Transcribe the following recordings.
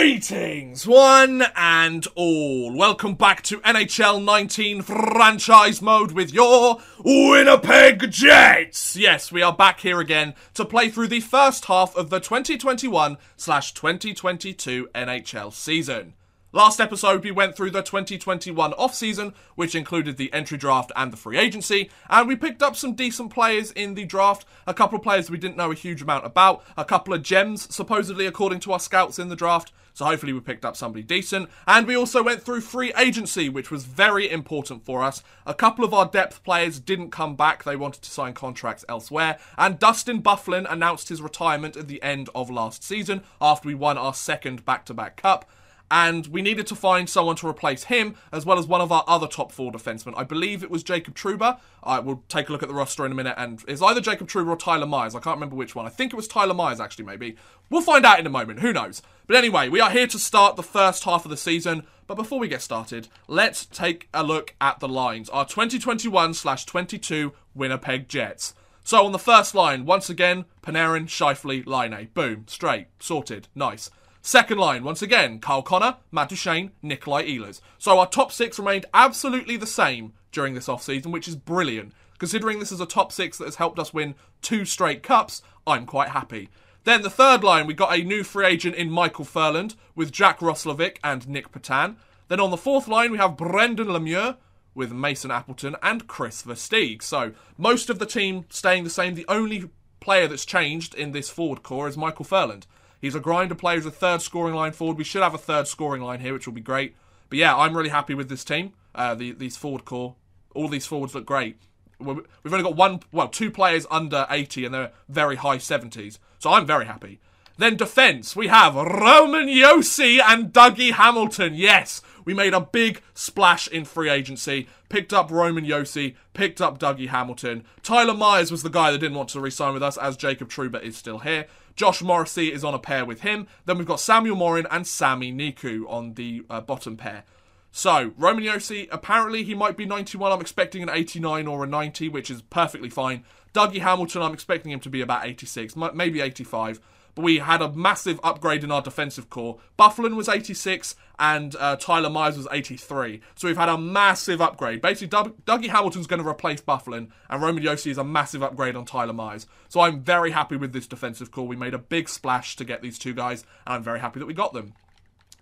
Greetings, one and all. Welcome back to NHL 19 franchise mode with your Winnipeg Jets. Yes, we are back here again to play through the first half of the 2021/2022 NHL season. Last episode, we went through the 2021 offseason, which included the entry draft and the free agency, and we picked up some decent players in the draft, a couple of players we didn't know a huge amount about, a couple of gems, supposedly according to our scouts in the draft, so hopefully we picked up somebody decent, and we also went through free agency, which was very important for us. A couple of our depth players didn't come back, they wanted to sign contracts elsewhere, and Dustin Byfuglien announced his retirement at the end of last season, after we won our second back-to-back cup. And we needed to find someone to replace him, as well as one of our other top four defensemen. I believe it was Jacob Trouba. We'll take a look at the roster in a minute, and it's either Jacob Trouba or Tyler Myers. I can't remember which one. I think it was Tyler Myers, actually, maybe. We'll find out in a moment. Who knows? But anyway, we are here to start the first half of the season. But before we get started, let's take a look at the lines. Our 2021/22 Winnipeg Jets. So on the first line, once again, Panarin, Scheifele, Laine. Boom. Straight. Sorted. Nice. Second line, once again, Kyle Connor, Matt Duchene, Nikolai Ehlers. So our top six remained absolutely the same during this offseason, which is brilliant. Considering this is a top six that has helped us win 2 straight cups, I'm quite happy. Then the third line, we got a new free agent in Michael Furland with Jack Roslovic and Nick Petan. Then on the fourth line, we have Brendan Lemieux with Mason Appleton and Chris Versteeg. So most of the team staying the same. The only player that's changed in this forward core is Michael Furland. He's a grinder player, he's a third scoring line forward. We should have a third scoring line here, which will be great. But yeah, I'm really happy with this team. These forward core, all these forwards look great. We've only got 2 players under 80 and they're very high 70s. So I'm very happy. Then defence, we have Roman Josi and Dougie Hamilton. Yes, we made a big splash in free agency. Picked up Roman Josi, picked up Dougie Hamilton. Tyler Myers was the guy that didn't want to re-sign with us, as Jacob Trouba is still here. Josh Morrissey is on a pair with him. Then we've got Samuel Morin and Sami Niku on the bottom pair. So, Roman Josi, apparently he might be 91. I'm expecting an 89 or a 90, which is perfectly fine. Dougie Hamilton, I'm expecting him to be about 86, maybe 85. But we had a massive upgrade in our defensive core. Byfuglien was 86 and Tyler Myers was 83. So we've had a massive upgrade. Basically, Dougie Hamilton's going to replace Byfuglien and Roman Josi is a massive upgrade on Tyler Myers. So I'm very happy with this defensive core. We made a big splash to get these two guys and I'm very happy that we got them.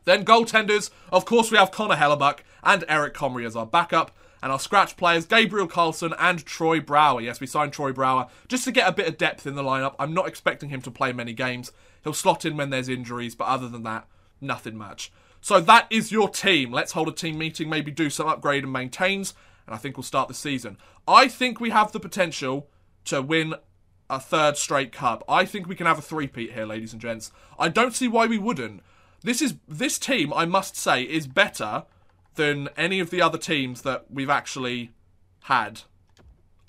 Then goaltenders, of course we have Connor Hellebuck and Eric Comrie as our backup. And our scratch players, Gabriel Carlson and Troy Brouwer. Yes, we signed Troy Brouwer just to get a bit of depth in the lineup. I'm not expecting him to play many games. He'll slot in when there's injuries, but other than that, nothing much. So that is your team. Let's hold a team meeting, maybe do some upgrade and maintains, and I think we'll start the season. I think we have the potential to win a 3rd straight cup. I think we can have a 3-peat here, ladies and gents. I don't see why we wouldn't. This team, I must say, is better than any of the other teams that we've actually had.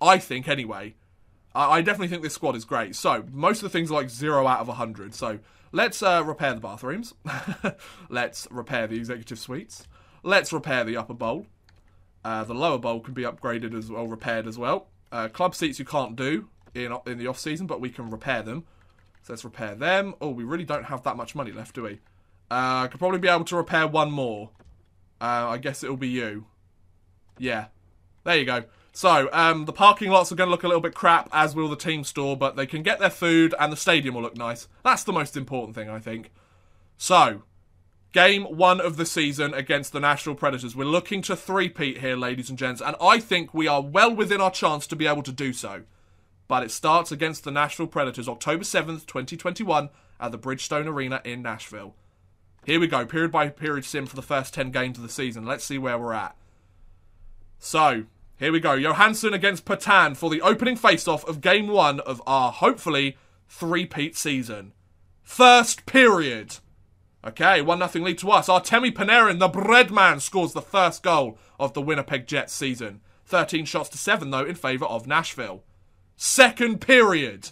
I think, anyway. I definitely think this squad is great. So, most of the things are like 0 out of 100. So, let's repair the bathrooms. Let's repair the executive suites. Let's repair the upper bowl. The lower bowl can be upgraded as well, repaired as well. Club seats you can't do in the off-season, but we can repair them. So, let's repair them. Oh, we really don't have that much money left, do we? I could probably be able to repair one more. I guess it'll be you. Yeah. There you go. So, the parking lots are going to look a little bit crap, as will the team store, but they can get their food and the stadium will look nice. That's the most important thing, I think. So, game 1 of the season against the Nashville Predators. We're looking to 3-peat here, ladies and gents, and I think we are well within our chance to be able to do so. But it starts against the Nashville Predators, October 7th, 2021, at the Bridgestone Arena in Nashville. Here we go, period by period sim for the first 10 games of the season. Let's see where we're at. So, here we go. Johansson against Petan for the opening face-off of Game 1 of our, hopefully, 3-peat season. First period. Okay, 1-0 lead to us. Artemi Panarin, the breadman, scores the first goal of the Winnipeg Jets season. 13 shots to 7, though, in favour of Nashville. Second period.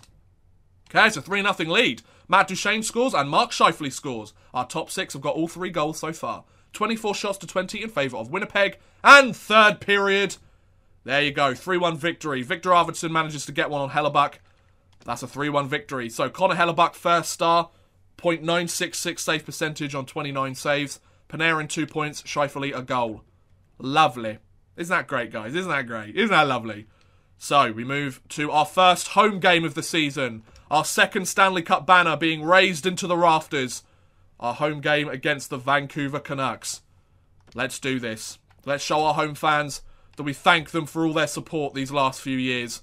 Okay, it's a 3-0 lead. Matt Duchene scores and Mark Scheifele scores. Our top 6 have got all 3 goals so far. 24 shots to 20 in favour of Winnipeg. And third period. There you go, 3-1 victory. Victor Arvidsson manages to get one on Hellebuck. That's a 3-1 victory. So Connor Hellebuck, first star. .966 save percentage on 29 saves. Panarin 2 points, Scheifele a goal. Lovely. Isn't that great, guys? Isn't that great? Isn't that lovely? So, we move to our first home game of the season. Our second Stanley Cup banner being raised into the rafters. Our home game against the Vancouver Canucks. Let's do this. Let's show our home fans that we thank them for all their support these last few years.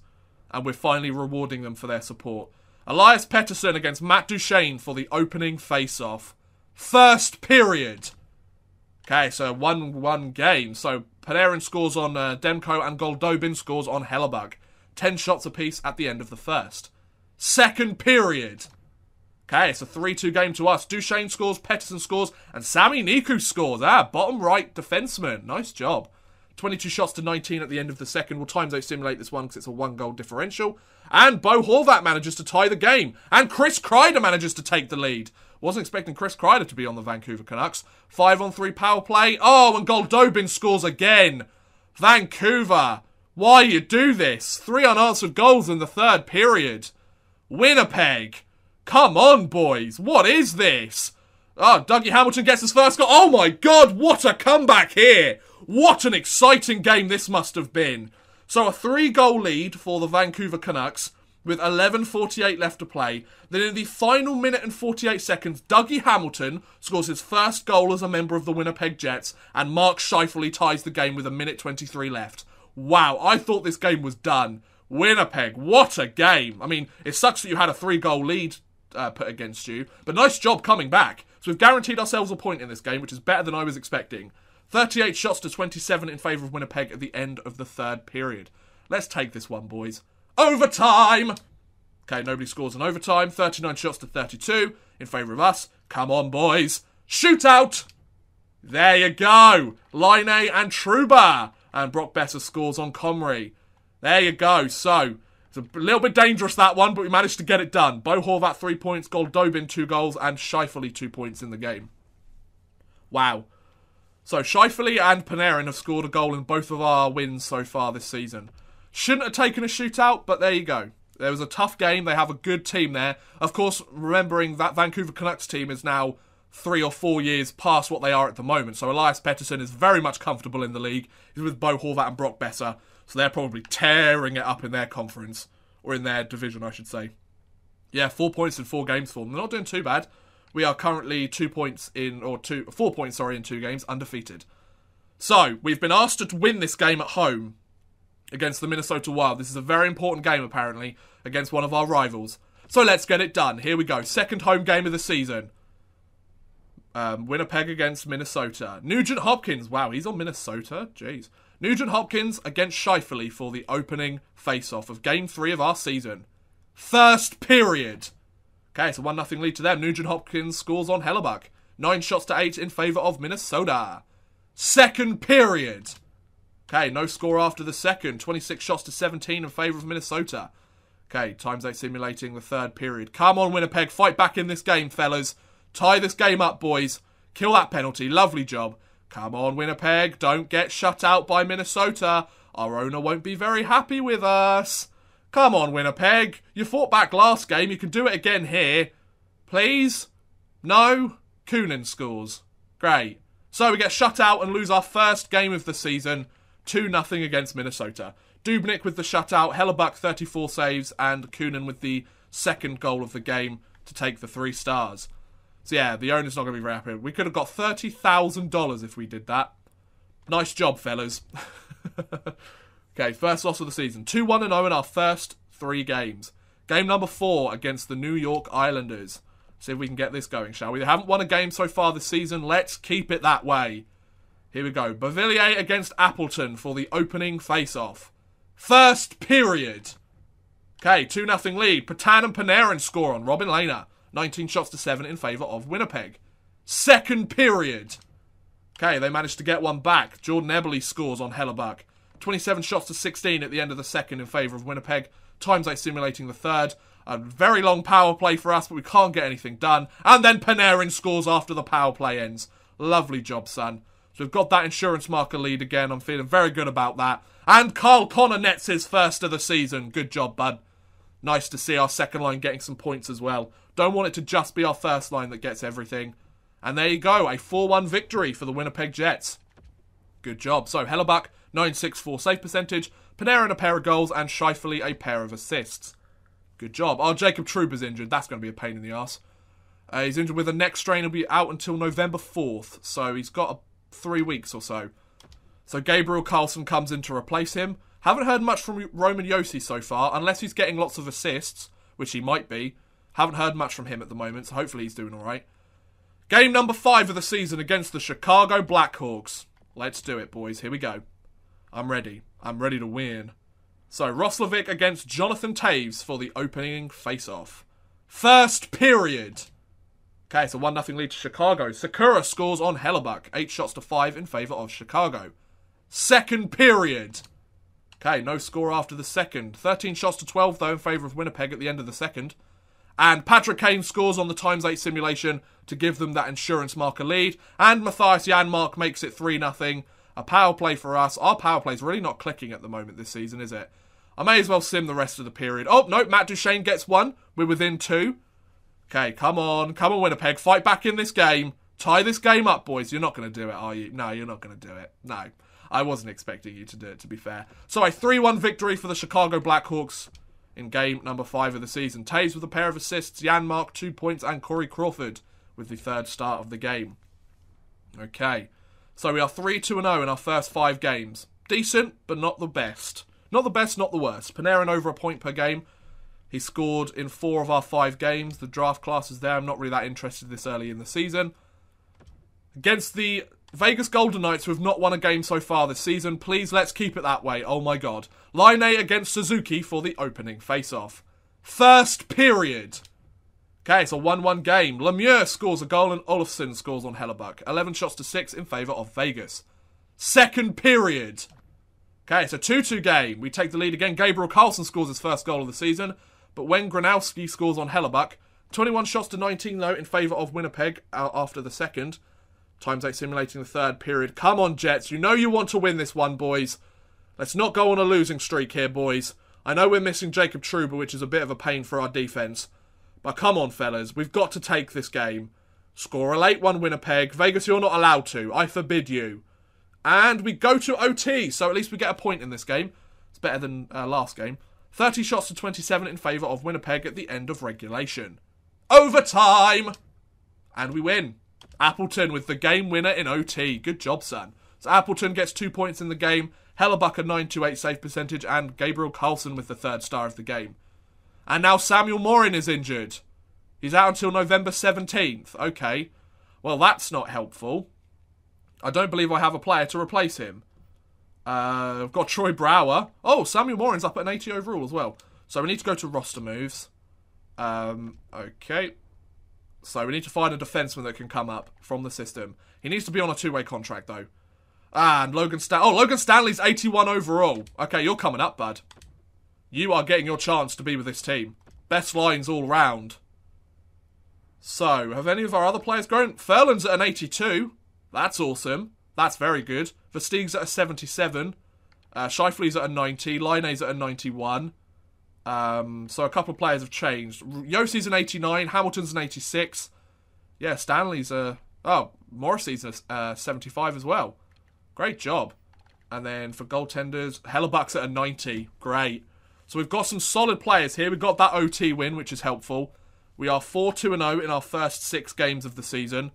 And we're finally rewarding them for their support. Elias Pettersson against Matt Duchene for the opening face-off. First period. Okay, so 1-1 game. So Panarin scores on Demko and Goldobin scores on Hellebuck. 10 shots apiece at the end of the first. Second period. Okay, it's a 3-2 game to us. Duchene scores, Pettersson scores, and Sami Niku scores. Bottom right defenseman. Nice job. 22 shots to 19 at the end of the second. We'll times out simulate this one because it's a 1-goal differential. And Bo Horvat manages to tie the game. And Chris Kreider manages to take the lead. Wasn't expecting Chris Kreider to be on the Vancouver Canucks. 5-on-3 power play. Oh, and Goldobin scores again. Vancouver, why you do this? 3 unanswered goals in the third period. Winnipeg, come on, boys. What is this? Oh, Dougie Hamilton gets his first goal. Oh my God, what a comeback here. What an exciting game this must have been. So a 3-goal lead for the Vancouver Canucks with 11:48 left to play. Then in the final minute and 48 seconds, Dougie Hamilton scores his first goal as a member of the Winnipeg Jets, and Mark Scheifele ties the game with 1:23 left. Wow, I thought this game was done. Winnipeg, what a game. I mean, it sucks that you had a 3-goal lead put against you, but nice job coming back. So we've guaranteed ourselves a point in this game, which is better than I was expecting. 38 shots to 27 in favour of Winnipeg at the end of the third period. Let's take this one, boys. Overtime! Okay, nobody scores in overtime. 39 shots to 32 in favour of us. Come on, boys. Shootout! There you go. Line and Trouba. And Brock Besser scores on Comrie. There you go. So, it's a little bit dangerous, that one, but we managed to get it done. Bo Horvat 3 points, Goldobin 2 goals, and Scheifele 2 points in the game. Wow. So, Scheifele and Panarin have scored a goal in both of our wins so far this season. Shouldn't have taken a shootout, but there you go. There was a tough game. They have a good team there. Of course, remembering that Vancouver Canucks team is now 3 or 4 years past what they are at the moment. So Elias Pettersson is very much comfortable in the league. He's with Bo Horvat and Brock Besser. So they're probably tearing it up in their conference. Or in their division, I should say. Yeah, 4 points in 4 games for them. They're not doing too bad. We are currently 4 points in 2 games, undefeated. So, we've been asked to win this game at home against the Minnesota Wild. This is a very important game, apparently, against one of our rivals. So let's get it done. Here we go. Second home game of the season. Winnipeg against Minnesota. Nugent Hopkins. Wow, he's on Minnesota? Jeez. Nugent Hopkins against Scheifele for the opening face-off of Game 3 of our season. First period. Okay, it's a 1-0 lead to them. Nugent Hopkins scores on Hellebuck. 9 shots to 8 in favour of Minnesota. Second period. Okay, no score after the second. 26 shots to 17 in favour of Minnesota. Okay, times 8 simulating the third period. Come on, Winnipeg. Fight back in this game, fellas. Tie this game up, boys. Kill that penalty. Lovely job. Come on, Winnipeg. Don't get shut out by Minnesota. Our owner won't be very happy with us. Come on, Winnipeg. You fought back last game. You can do it again here. Please? No? Kunin scores. Great. So we get shut out and lose our first game of the season. 2-0 against Minnesota. Dubnyk with the shutout, Hellebuck 34 saves, and Kunin with the second goal of the game to take the 3 stars. So yeah, the owner's not going to be very happy. We could have got $30,000 if we did that. Nice job, fellas. Okay, first loss of the season. 2-1-0 in our first 3 games. Game number 4 against the New York Islanders. See if we can get this going, shall we? They haven't won a game so far this season. Let's keep it that way. Here we go. Beauvillier against Appleton for the opening face-off. First period. Okay, 2-0 lead. Patan and Panarin score on Robin Lehner. 19 shots to 7 in favour of Winnipeg. Second period. Okay, they managed to get one back. Jordan Eberle scores on Hellebuck. 27 shots to 16 at the end of the second in favour of Winnipeg. Times 8 simulating the third. A very long power play for us, but we can't get anything done. And then Panarin scores after the power play ends. Lovely job, son. So we've got that insurance marker lead again. I'm feeling very good about that. And Carl Connor nets his first of the season. Good job, bud. Nice to see our second line getting some points as well. Don't want it to just be our first line that gets everything. And there you go, a 4-1 victory for the Winnipeg Jets. Good job. So, Hellebuck, 964 save percentage, Panarin a pair of goals, and Scheifele a pair of assists. Good job. Oh, Jacob Trouba's injured. That's going to be a pain in the arse. He's injured with a neck strain. He'll be out until November 4th. So he's got 3 weeks or so. So Gabriel Carlsson comes in to replace him. Haven't heard much from Roman Josi so far, unless he's getting lots of assists, which he might be. Haven't heard much from him at the moment, so hopefully he's doing alright. Game number 5 of the season against the Chicago Blackhawks. Let's do it, boys. Here we go. I'm ready. I'm ready to win. So, Roslovic against Jonathan Toews for the opening face-off. First period. Okay, so 1-0 lead to Chicago. Sakura scores on Hellebuck. 8 shots to 5 in favour of Chicago. Second period. Okay, no score after the second. 13 shots to 12, though, in favour of Winnipeg at the end of the second. And Patrick Kane scores on the ×8 simulation to give them that insurance marker lead. And Matthias Janmark makes it 3-0. A power play for us. Our power play's really not clicking at the moment this season, is it? I may as well sim the rest of the period. Oh, no, Matt Duchene gets 1. We're within 2. Okay, come on. Come on, Winnipeg. Fight back in this game. Tie this game up, boys. You're not going to do it, are you? No, you're not going to do it. No. I wasn't expecting you to do it, to be fair. So a 3-1 victory for the Chicago Blackhawks in game number 5 of the season. Toews with a pair of assists, Janmark 2 points, and Corey Crawford with the third start of the game. Okay, so we are 3-2-0 in our first 5 games. Decent, but not the best. Not the best, not the worst. Panarin over a point per game. He scored in 4 of our 5 games. The draft class is there. I'm not really that interested this early in the season. Against the Vegas Golden Knights, who have not won a game so far this season. Please, let's keep it that way. Oh my god. Line A against Suzuki for the opening face-off. First period. Okay, it's a 1-1 game. Lemieux scores a goal and Olofsson scores on Hellebuck. 11 shots to 6 in favour of Vegas. Second period. Okay, it's a 2-2 game. We take the lead again. Gabriel Carlsson scores his first goal of the season. But when Granowski scores on Hellebuck, 21 shots to 19 though in favour of Winnipeg after the second. ×8 simulating the third period. Come on, Jets. You know you want to win this one, boys. Let's not go on a losing streak here, boys. I know we're missing Jacob Trouba, which is a bit of a pain for our defence. But come on, fellas. We've got to take this game. Score a late one, Winnipeg. Vegas, you're not allowed to. I forbid you. And we go to OT, so at least we get a point in this game. It's better than last game. 30 shots to 27 in favour of Winnipeg at the end of regulation. Overtime! And we win. Appleton with the game winner in OT. Good job, son. So Appleton gets 2 points in the game. Hellebuck a 928 save percentage. And Gabriel Carlsson with the third star of the game. And now Samuel Morin is injured. He's out until November 17th. Okay. Well, that's not helpful. I don't believe I have a player to replace him. I've got Troy Brower. Oh, Samuel Morin's up at an 80 overall as well. So we need to go to roster moves. Okay. So we need to find a defenseman that can come up from the system. He needs to be on a 2-way contract, though. And Logan Stanley's 81 overall. Okay, you're coming up, bud. You are getting your chance to be with this team. Best lines all round. So, have any of our other players grown? Ferland's at an 82. That's awesome. That's very good. Versteeg's at a 77. Scheifele's at a 90. Laine's at a 91. So a couple of players have changed. Yossi's an 89. Hamilton's an 86. Yeah, Stanley's a... Oh, Morrissey's a 75 as well. Great job. And then for goaltenders, Hellebuck's at a 90. Great. So we've got some solid players here. We've got that OT win, which is helpful. We are 4-2-0 in our first 6 games of the season.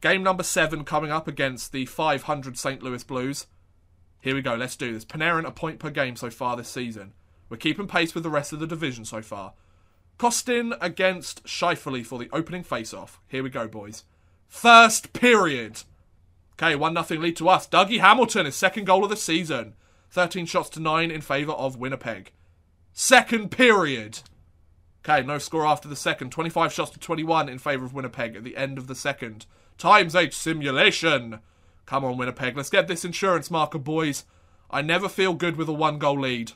Game number 7 coming up against the 500 St. Louis Blues. Here we go. Let's do this. Panarin a point per game so far this season. We're keeping pace with the rest of the division so far. Kostin against Scheifele for the opening face-off. Here we go, boys. First period. Okay, 1-0 lead to us. Dougie Hamilton, his second goal of the season. 13 shots to 9 in favour of Winnipeg. Second period. Okay, no score after the second. 25 shots to 21 in favour of Winnipeg at the end of the second. ×8 simulation. Come on, Winnipeg. Let's get this insurance marker, boys. I never feel good with a 1-goal lead.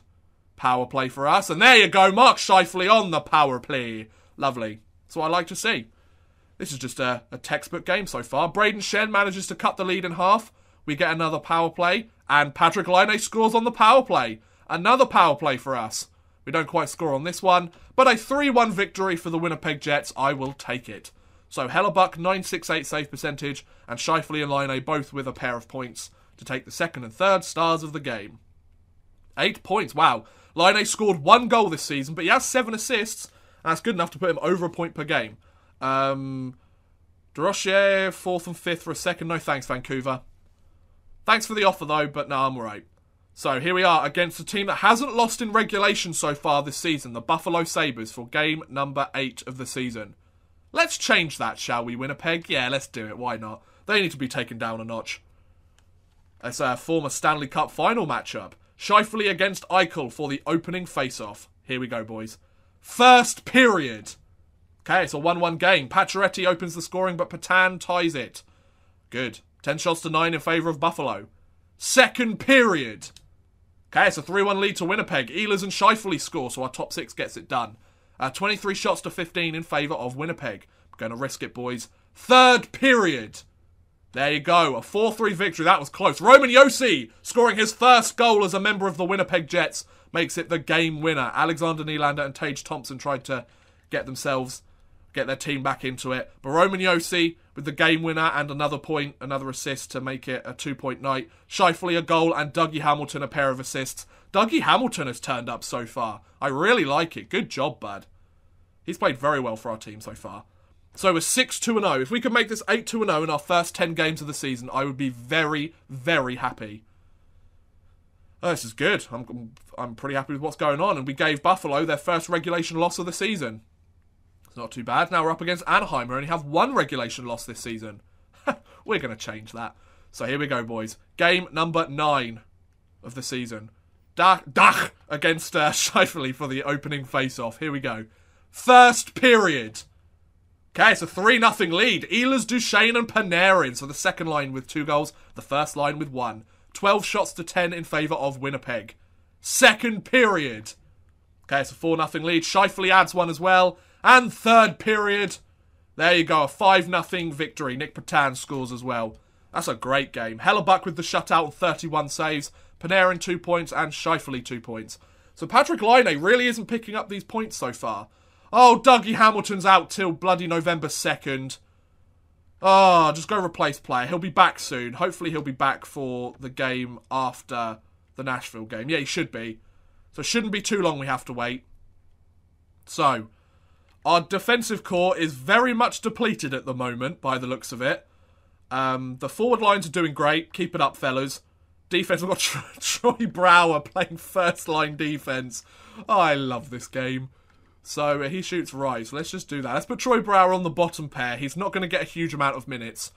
Power play for us. And there you go. Mark Scheifele on the power play. Lovely. That's what I like to see. This is just a textbook game so far. Braden Shen manages to cut the lead in half. We get another power play. And Patrick Laine scores on the power play. Another power play for us. We don't quite score on this one, but a 3-1 victory for the Winnipeg Jets. I will take it. So Hellebuck, 968 save percentage, and Scheifele and Laine both with a pair of points to take the second and third stars of the game. 8 points, wow. Laine scored 1 goal this season, but he has 7 assists, and that's good enough to put him over a point per game. Durocher, 4th and 5th for a second. No thanks, Vancouver. Thanks for the offer, though, but no, I'm alright. So here we are against a team that hasn't lost in regulation so far this season, the Buffalo Sabres, for game number 8 of the season. Let's change that, shall we, Winnipeg? Yeah, let's do it. Why not? They need to be taken down a notch. It's a former Stanley Cup final matchup. Scheifele against Eichel for the opening face-off. Here we go, boys. First period. Okay, it's a 1-1 game. Pacioretty opens the scoring, but Patan ties it. Good. 10 shots to 9 in favour of Buffalo. Second period. Okay, it's a 3-1 lead to Winnipeg. Ehlers and Scheifele score, so our top 6 gets it done. 23 shots to 15 in favour of Winnipeg. I'm going to risk it, boys. Third period. There you go. A 4-3 victory. That was close. Roman Josi scoring his first goal as a member of the Winnipeg Jets makes it the game winner. Alexander Nylander and Tage Thompson tried to get their team back into it. But Roman Josi with the game winner and another point, another assist to make it a 2-point night. Scheifele a goal and Dougie Hamilton a pair of assists. Dougie Hamilton has turned up so far. I really like it. Good job, bud. He's played very well for our team so far. So we're 6-2-0. If we could make this 8-2-0 in our first 10 games of the season, I would be very, very happy. Oh, this is good. I'm pretty happy with what's going on. And we gave Buffalo their first regulation loss of the season. It's not too bad. Now we're up against Anaheim, who only have 1 regulation loss this season. We're going to change that. So here we go, boys. Game number 9 of the season. Dach against Scheifele for the opening face-off. Here we go. First period. Okay, it's a 3-0 lead. Ehlers, Duchesne and Panarin. So the second line with 2 goals. The first line with 1. 12 shots to 10 in favour of Winnipeg. Second period. Okay, it's a 4-0 lead. Scheifele adds 1 as well. And third period. There you go. A 5-0 victory. Nick Patan scores as well. That's a great game. Hellebuck with the shutout and 31 saves. Panarin 2 points and Scheifele 2 points. So Patrick Laine really isn't picking up these points so far. Oh, Dougie Hamilton's out till bloody November 2nd. Oh, just go replace player. He'll be back soon. Hopefully he'll be back for the game after the Nashville game. Yeah, he should be. So it shouldn't be too long we have to wait. So, our defensive core is very much depleted at the moment, by the looks of it. The forward lines are doing great. Keep it up, fellas. Defense, we've got Troy Brouwer playing first-line defense. Oh, I love this game. So, he shoots right. So let's just do that. Let's put Troy Brouwer on the bottom pair. He's not going to get a huge amount of minutes.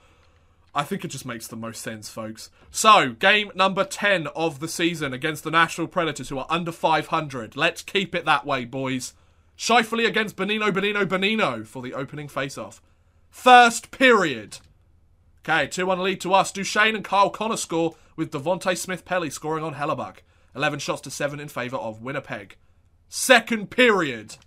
I think it just makes the most sense, folks. So, game number 10 of the season against the Nashville Predators, who are under 500. Let's keep it that way, boys. Scheifele against Bonino for the opening face-off. First period. Okay, 2-1 lead to us. Duchesne and Kyle Connor score with Devontae Smith-Pelly scoring on Hellebuck. 11 shots to 7 in favour of Winnipeg. Second period.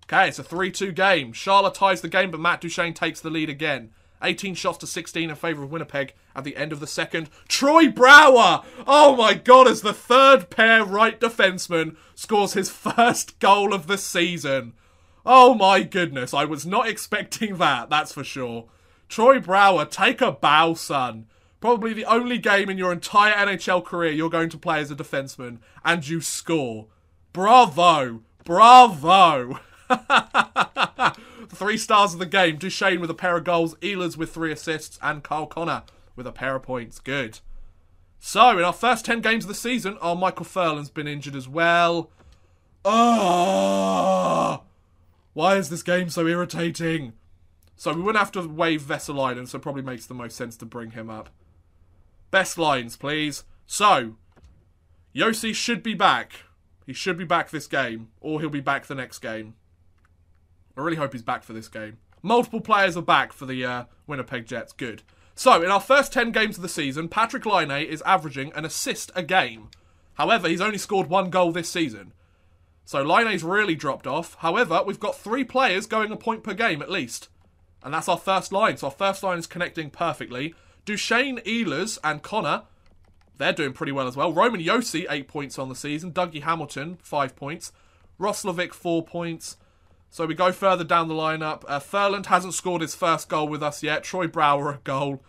Okay, it's a 3-2 game. Charlotte ties the game, but Matt Duchesne takes the lead again. 18 shots to 16 in favour of Winnipeg at the end of the second. Troy Brouwer! Oh my god, as the third pair right defenseman scores his first goal of the season. Oh my goodness, I was not expecting that, that's for sure. Troy Brouwer, take a bow, son. Probably the only game in your entire NHL career you're going to play as a defenseman, and you score. Bravo! Bravo! 3 stars of the game. Duchesne with a pair of goals, Ehlers with 3 assists, and Kyle Connor with a pair of points. Good. So, in our first 10 games of the season, Michael Furlan's been injured as well. Oh, why is this game so irritating? So, we wouldn't have to waive Vesalainen, so it probably makes the most sense to bring him up. Best lines, please. So, Josi should be back. He should be back this game, or he'll be back the next game. I really hope he's back for this game. Multiple players are back for the Winnipeg Jets. Good. So, in our first 10 games of the season, Patrick Laine is averaging an assist a game. However, he's only scored 1 goal this season. So, Laine's really dropped off. However, we've got 3 players going a point per game at least. And that's our first line. So, our first line is connecting perfectly. Duchesne, Ehlers, and Connor, they're doing pretty well as well. Roman Josi, 8 points on the season. Dougie Hamilton, 5 points. Roslovic, 4 points. So we go further down the lineup. Furland hasn't scored his first goal with us yet. Troy Brower, a goal.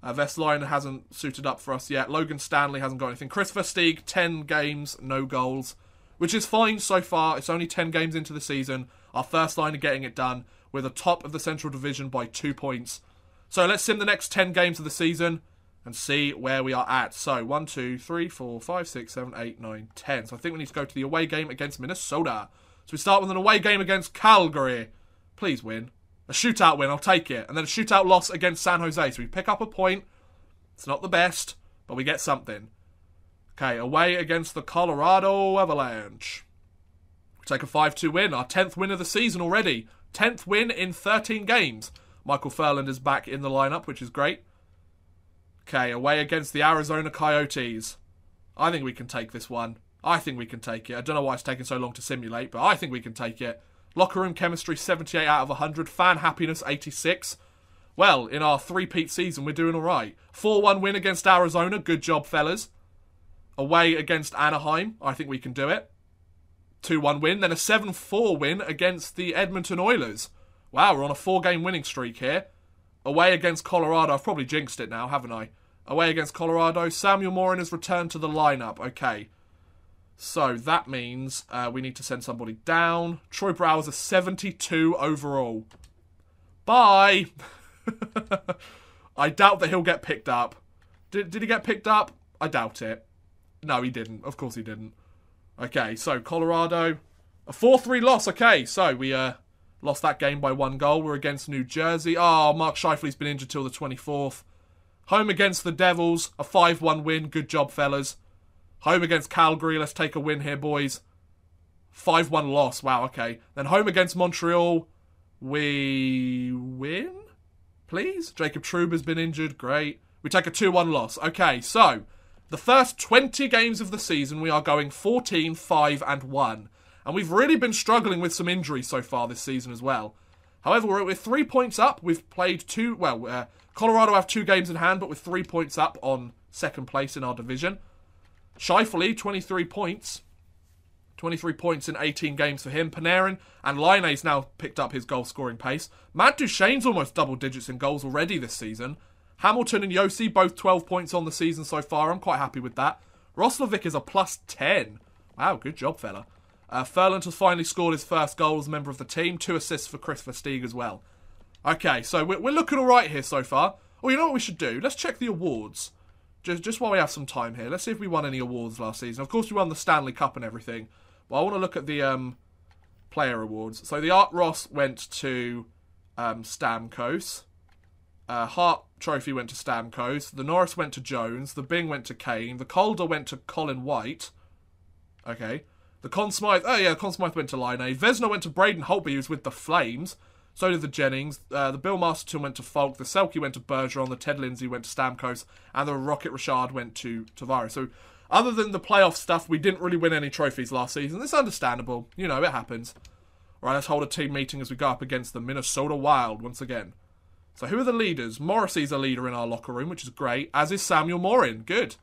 Vestliner hasn't suited up for us yet. Logan Stanley hasn't got anything. Chris Versteeg, 10 games, no goals. Which is fine so far. It's only 10 games into the season. Our first line are getting it done. We're the top of the Central Division by 2 points. So let's sim the next 10 games of the season and see where we are at. So 1, 2, 3, 4, 5, 6, 7, 8, 9, 10. So I think we need to go to the away game against Minnesota. So we start with an away game against Calgary. Please win. A shootout win, I'll take it. And then a shootout loss against San Jose. So we pick up a point. It's not the best, but we get something. Okay, away against the Colorado Avalanche. We take a 5-2 win. Our 10th win of the season already. 10th win in 13 games. Michael Furland is back in the lineup, which is great. Okay, away against the Arizona Coyotes. I think we can take this one. I think we can take it. I don't know why it's taking so long to simulate, but I think we can take it. Locker room chemistry, 78 out of 100. Fan happiness, 86. Well, in our three-peat season, we're doing all right. 4-1 win against Arizona. Good job, fellas. Away against Anaheim. I think we can do it. 2-1 win. Then a 7-4 win against the Edmonton Oilers. Wow, we're on a 4-game winning streak here. Away against Colorado. I've probably jinxed it now, haven't I? Away against Colorado. Samuel Morin has returned to the lineup. Okay. So that means we need to send somebody down. Troy Brower's a 72 overall. Bye! I doubt that he'll get picked up. Did he get picked up? I doubt it. No, he didn't. Of course he didn't. Okay, so Colorado. A 4-3 loss. Okay, so we lost that game by 1 goal. We're against New Jersey. Oh, Mark Scheifele's been injured till the 24th. Home against the Devils. A 5-1 win. Good job, fellas. Home against Calgary. Let's take a win here, boys. 5-1 loss. Wow, okay. Then home against Montreal. We win? Please? Jacob Trouba's been injured. Great. We take a 2-1 loss. Okay, so the first 20 games of the season, we are going 14, 5, and 1. And we've really been struggling with some injuries so far this season as well. However, we're 3 points up. We've played Colorado have 2 games in hand, but we're 3 points up on second place in our division. Scheifele, 23 points. 23 points in 18 games for him. Panarin and Laine's now picked up his goal-scoring pace. Matt Duchene's almost double digits in goals already this season. Hamilton and Yossi, both 12 points on the season so far. I'm quite happy with that. Roslovic is a plus 10. Wow, good job, fella. Furland has finally scored his first goal as a member of the team. 2 assists for Chris Versteeg as well. Okay, so we're looking all right here so far. Oh, you know what we should do? Let's check the awards. Just while we have some time here. Let's see if we won any awards last season. Of course, we won the Stanley Cup and everything. But I want to look at the player awards. So the Art Ross went to Stamkos. Hart Trophy went to Stamkos. The Norris went to Jones. The Bing went to Kane. The Calder went to Colin White. Okay. The Conn Smythe... Oh, yeah, Conn Smythe went to Laine. Vesna went to Braden Holtby, who was with the Flames. So did the Jennings. The Bill Masterton went to Falk. The Selke went to Bergeron. The Ted Lindsay went to Stamkos. And the Rocket Richard went to Tavares. So, other than the playoff stuff, we didn't really win any trophies last season. It's understandable. You know, it happens. All right, let's hold a team meeting as we go up against the Minnesota Wild once again. So, who are the leaders? Morrissey's a leader in our locker room, which is great. As is Samuel Morin. Good.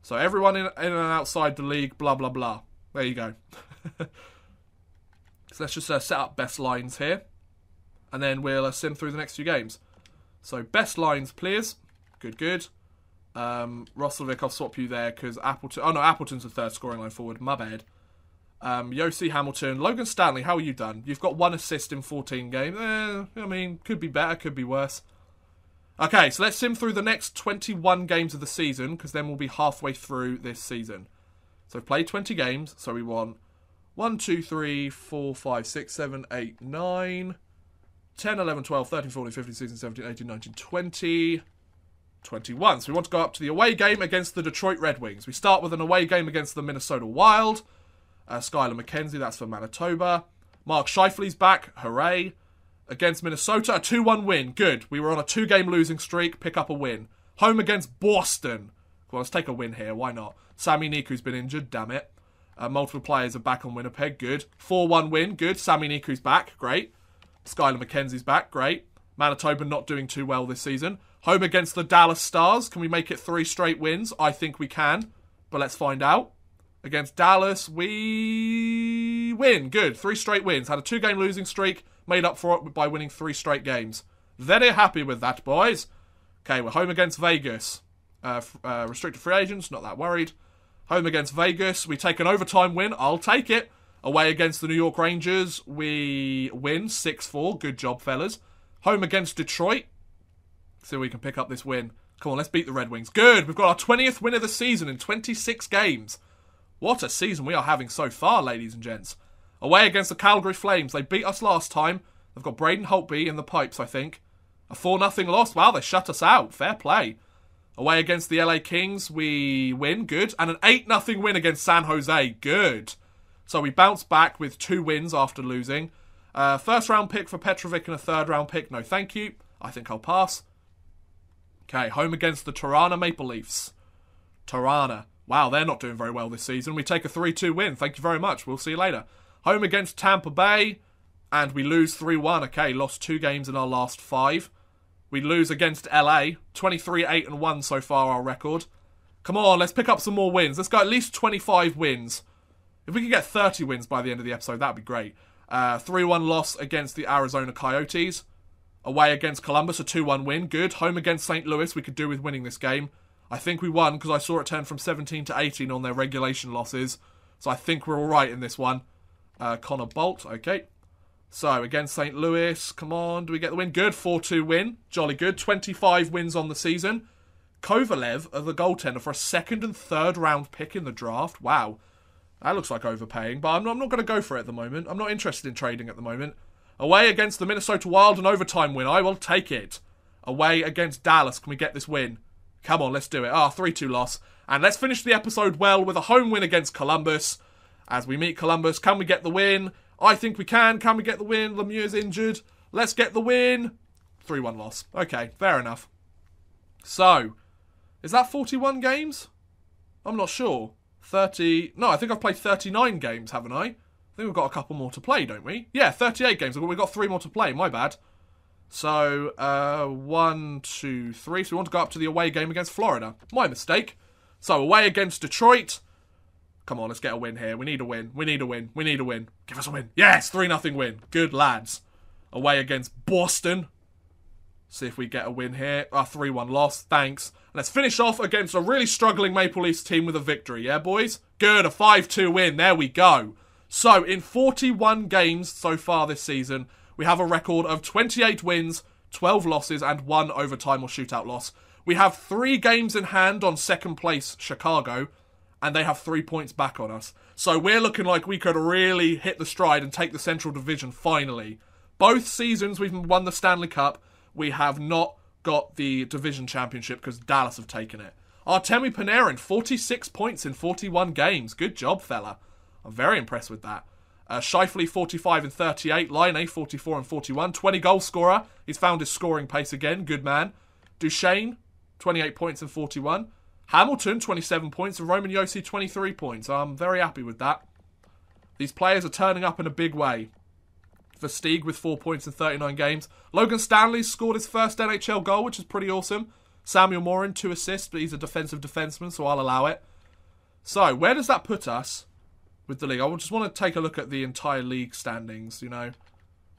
So, everyone in and outside the league, blah, blah, blah. There you go. So, let's just set up best lines here. And then we'll sim through the next few games. So, best lines, please. Good, good. Roslovic, I'll swap you there because Appleton... Oh, no, Appleton's the third scoring line forward. My bad. Yossi, Hamilton. Logan Stanley, how are you done? You've got 1 assist in 14 games. I mean, could be better, could be worse. Okay, so let's sim through the next 21 games of the season because then we'll be halfway through this season. So, we've played 20 games. So, we want 1, 2, 3, 4, 5, 6, 7, 8, 9... 10, 11, 12, 13, 14, 15, 16, 17, 18, 19, 20, 21. So we want to go up to the away game against the Detroit Red Wings. We start with an away game against the Minnesota Wild. Skylar McKenzie, that's for Manitoba. Mark Scheifele's back. Hooray. Against Minnesota, a 2-1 win. Good. We were on a 2-game losing streak. Pick up a win. Home against Boston. Well, let's take a win here. Why not? Sami Niku's been injured. Damn it. Multiple players are back on Winnipeg. Good. 4-1 win. Good. Sami Niku's back. Great. Skylar McKenzie's back. Great. Manitoba not doing too well this season. Home against the Dallas Stars. Can we make it 3 straight wins? I think we can. But let's find out. Against Dallas, we win. Good. 3 straight wins. Had a 2-game losing streak. Made up for it by winning 3 straight games. Very happy with that, boys. Okay, we're home against Vegas. Restricted free agents, not that worried. Home against Vegas. We take an overtime win. I'll take it. Away against the New York Rangers. We win 6-4. Good job, fellas. Home against Detroit. See if we can pick up this win. Come on, let's beat the Red Wings. Good. We've got our 20th win of the season in 26 games. What a season we are having so far, ladies and gents. Away against the Calgary Flames. They beat us last time. They've got Braden Holtby in the pipes, I think. A 4-0 loss. Wow, they shut us out. Fair play. Away against the LA Kings, we win. Good. And an 8-0 win against San Jose. Good. So we bounce back with 2 wins after losing. First round pick for Petrovic and a 3rd round pick. No, thank you. I think I'll pass. Okay, home against the Tirana Maple Leafs. Tirana. Wow, they're not doing very well this season. We take a 3-2 win. Thank you very much. We'll see you later. Home against Tampa Bay. And we lose 3-1. Okay, lost 2 games in our last 5. We lose against LA. 23-8-1 so far, our record. Come on, let's pick up some more wins. Let's go at least 25 wins. If we could get 30 wins by the end of the episode, that'd be great. 3-1 loss against the Arizona Coyotes. Away against Columbus, a 2-1 win. Good. Home against St. Louis, we could do with winning this game. I think we won because I saw it turn from 17 to 18 on their regulation losses. So I think we're all right in this one. Connor Bolt, okay. So against St. Louis, come on, do we get the win? Good, 4-2 win. Jolly good. 25 wins on the season. Kovalev, the goaltender, for a 2nd and 3rd round pick in the draft. Wow. That looks like overpaying, but I'm not going to go for it at the moment. I'm not interested in trading at the moment. Away against the Minnesota Wild, an overtime win. I will take it. Away against Dallas, can we get this win? Come on, let's do it. 3-2 loss. And let's finish the episode well with a home win against Columbus. As we meet Columbus, can we get the win? I think we can. Can we get the win? Lemieux's injured. Let's get the win. 3-1 loss. Okay, fair enough. So, is that 41 games? I'm not sure. 30... No, I think I've played 39 games, haven't I? I think we've got a couple more to play, don't we? Yeah, 38 games. We've got 3 more to play. My bad. So, 1, 2, 3. So we want to go up to the away game against Florida. My mistake. So, away against Detroit. Come on, let's get a win here. We need a win. We need a win. We need a win. Give us a win. Yes, 3-0 win. Good lads. Away against Boston. See if we get a win here. 3-1 loss. Thanks. Let's finish off against a really struggling Maple Leafs team with a victory. Yeah, boys? Good. A 5-2 win. There we go. So, in 41 games so far this season, we have a record of 28 wins, 12 losses, and 1 overtime or shootout loss. We have 3 games in hand on 2nd place, Chicago, and they have 3 points back on us. So we're looking like we could really hit the stride and take the Central Division finally. Both seasons we've won the Stanley Cup. We have not got the Division Championship because Dallas have taken it. Artemi Panarin, 46 points in 41 games. Good job, fella. I'm very impressed with that. Scheifele, 45 and 38. Laine, 44 and 41. 20 goal scorer. He's found his scoring pace again. Good man. Duchesne, 28 points and 41. Hamilton, 27 points. And Roman Josi, 23 points. I'm very happy with that. These players are turning up in a big way. Versteeg with 4 points in 39 games. Logan Stanley scored his first NHL goal, which is pretty awesome. Samuel Morin, 2 assists, but he's a defensive defenseman, so I'll allow it. So, where does that put us with the league? I just want to take a look at the entire league standings, you know.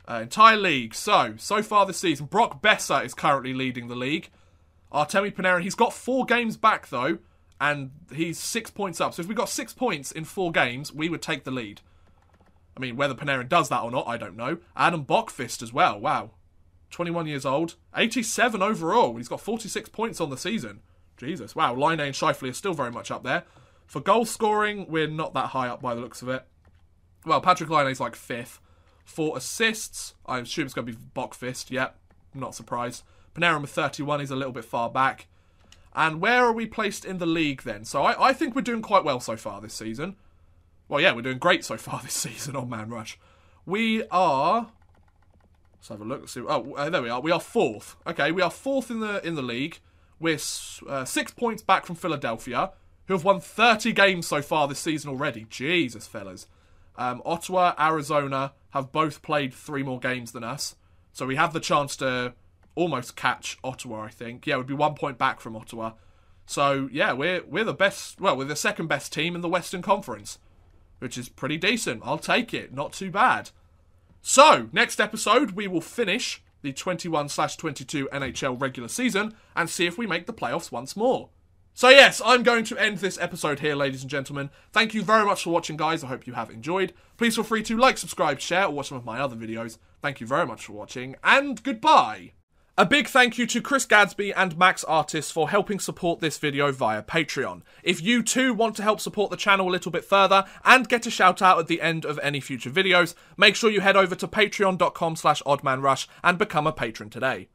Entire league. So far this season, Brock Besser is currently leading the league. Artemi Panarin, he's got 4 games back, though, and he's 6 points up. So if we got 6 points in 4 games, we would take the lead. I mean, whether Panarin does that or not, I don't know. Adam Bockfist as well. Wow. 21 years old. 87 overall. He's got 46 points on the season. Jesus. Wow. Laine and Scheifele are still very much up there. For goal scoring, we're not that high up by the looks of it. Well, Patrick Laine's like 5th. For assists, I assume it's going to be Bockfist. Yep. Not surprised. Panarin with 31. He's a little bit far back. And where are we placed in the league then? So I think we're doing quite well so far this season. Well, yeah, we're doing great so far this season on Man Rush. We are... Let's have a look. Let's see. Oh, there we are. We are 4th. Okay, we are 4th in the league. We're 6 points back from Philadelphia, who have won 30 games so far this season already. Jesus, fellas. Ottawa, Arizona have both played 3 more games than us. So we have the chance to almost catch Ottawa, I think. Yeah, we'd be 1 point back from Ottawa. So, yeah, we're the best... Well, we're the second best team in the Western Conference. which is pretty decent. I'll take it. Not too bad. So, next episode, we will finish the 21/22 NHL regular season and see if we make the playoffs once more. So yes, I'm going to end this episode here, ladies and gentlemen. Thank you very much for watching, guys. I hope you have enjoyed. Please feel free to like, subscribe, share, or watch some of my other videos. Thank you very much for watching, and goodbye. A big thank you to Chris Gadsby and Max Artis for helping support this video via Patreon. If you too want to help support the channel a little bit further and get a shout out at the end of any future videos, make sure you head over to patreon.com/oddmanrush and become a patron today.